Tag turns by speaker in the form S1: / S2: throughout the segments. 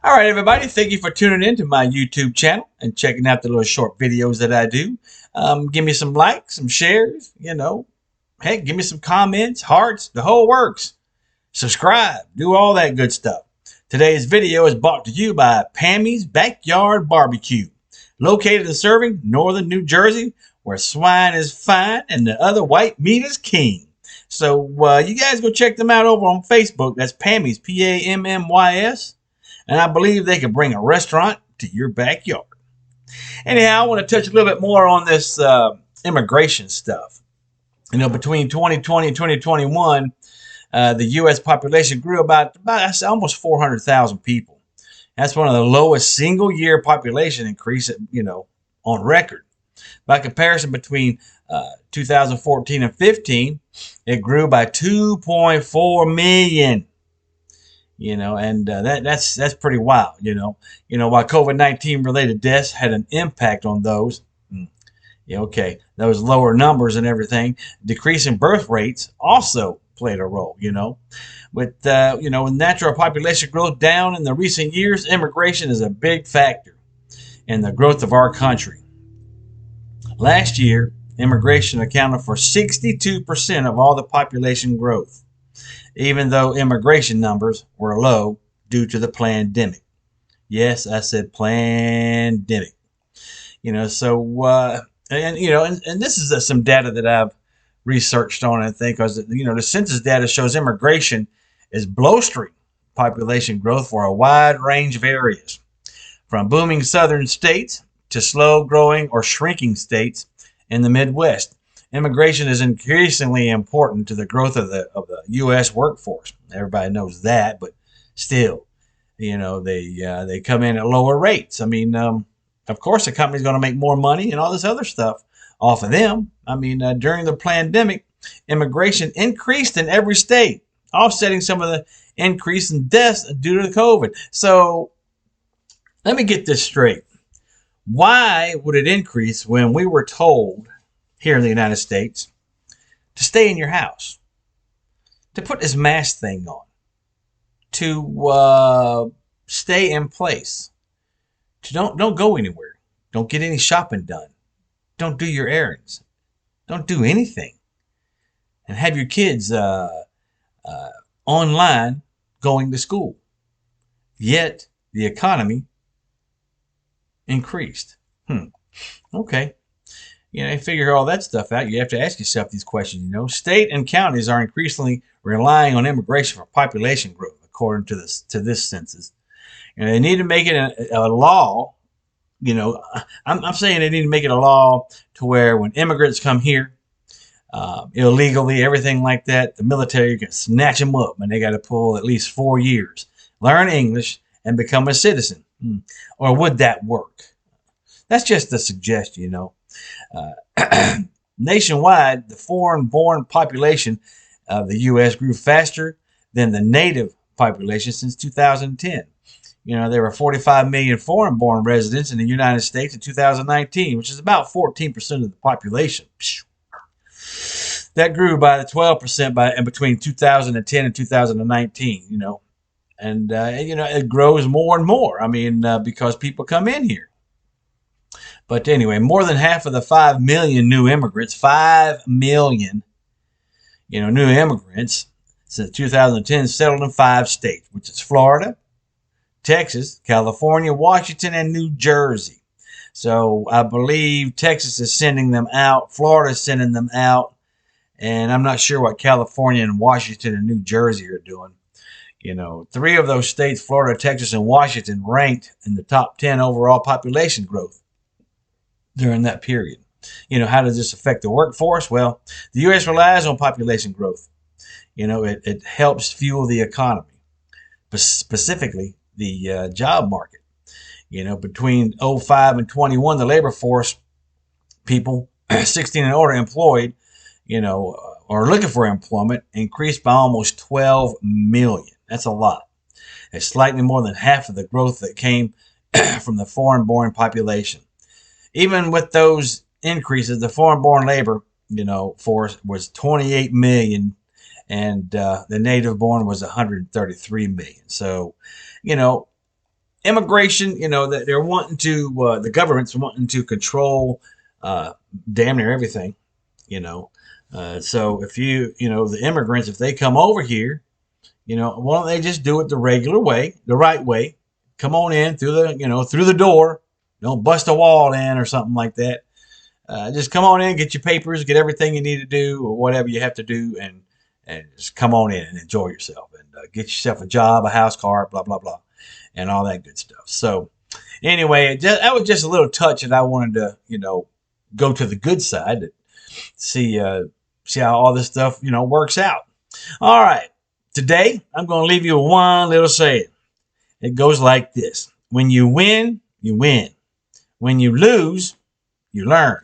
S1: All right, everybody, thank you for tuning in to my YouTube channel and checking out the little short videos that I do. Give me some likes, some shares, heck, give me some comments, hearts, the whole works. Subscribe, do all that good stuff. Today's video is brought to you by Pammy's Backyard Barbecue, located and serving northern New Jersey, where swine is fine and the other white meat is king. So you guys go check them out over on Facebook. That's Pammy's, Pammys. And I believe they can bring a restaurant to your backyard. Anyhow, I want to touch a little bit more on this immigration stuff. Between 2020 and 2021, the U.S. population grew about almost 400,000 people. That's one of the lowest single-year population increase, on record. By comparison, between 2014 and 15, it grew by 2.4 million. That's pretty wild. While COVID-19 related deaths had an impact on those. Okay, those lower numbers and everything, decreasing birth rates also played a role. With natural population growth down in the recent years, immigration is a big factor in the growth of our country. Last year, immigration accounted for 62% of all the population growth, even though immigration numbers were low due to the pandemic. Yes, I said pandemic. And this is some data that I've researched on, I think, because, the census data shows immigration is bolstering population growth for a wide range of areas, from booming southern states to slow growing or shrinking states in the Midwest. Immigration is increasingly important to the growth of the U.S. workforce. Everybody knows that, but still, they come in at lower rates. Of course, the company's going to make more money and all this other stuff off of them. During the pandemic, immigration increased in every state, offsetting some of the increase in deaths due to COVID. So let me get this straight. Why would it increase when we were told here in the United States to stay in your house, to put this mask thing on, to stay in place, to don't go anywhere, don't get any shopping done, don't do your errands, don't do anything, and have your kids online going to school? Yet the economy increased. Okay. You figure all that stuff out, you have to ask yourself these questions. State and counties are increasingly relying on immigration for population growth, according to this census. They need to make it a law. I'm saying they need to make it a law to where when immigrants come here, illegally, everything like that, the military can snatch them up, and they got to pull at least 4 years, learn English, and become a citizen. Or would that work? That's just a suggestion. Nationwide, the foreign-born population of the U.S. grew faster than the native population since 2010. There were 45 million foreign-born residents in the United States in 2019, which is about 14% of the population. That grew by 12% between 2010 and 2019. And it grows more and more. Because people come in here. But anyway, more than half of the 5 million new immigrants, 5 million, new immigrants since 2010 settled in 5 states, which is Florida, Texas, California, Washington, and New Jersey. So I believe Texas is sending them out, Florida is sending them out, and I'm not sure what California and Washington and New Jersey are doing. 3 of those states, Florida, Texas, and Washington, ranked in the top 10 overall population growth during that period. How does this affect the workforce? Well, the U.S. relies on population growth. It helps fuel the economy, specifically the job market. Between 05 and 21, the labor force, people 16 and older employed, or looking for employment, increased by almost 12 million. That's a lot. It's slightly more than half of the growth that came from the foreign-born population. Even with those increases, the foreign-born labor, force was 28 million, and the native-born was 133 million. So, immigration, that they're wanting to, the government's wanting to control uh, damn near everything, you know. So if the immigrants, if they come over here, why don't they just do it the regular way, the right way? Come on in through through the door. Don't bust a wall in or something like that. Just come on in, get your papers, get everything you need to do or whatever you have to do, and just come on in and enjoy yourself and get yourself a job, a house, car, blah blah blah, and all that good stuff. So anyway, that was just a little touch that I wanted to go to the good side, see see how all this stuff works out. All right, today I'm going to leave you with one little saying. It goes like this: when you win, you win. When you lose, you learn.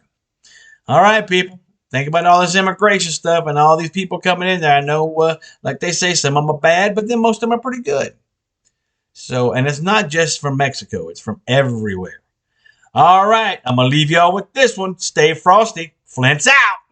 S1: All right, people. Think about all this immigration stuff and all these people coming in there. I know, like they say, some of them are bad, but then most of them are pretty good. So, and it's not just from Mexico, it's from everywhere. All right, I'm going to leave y'all with this one. Stay frosty. Flint's out.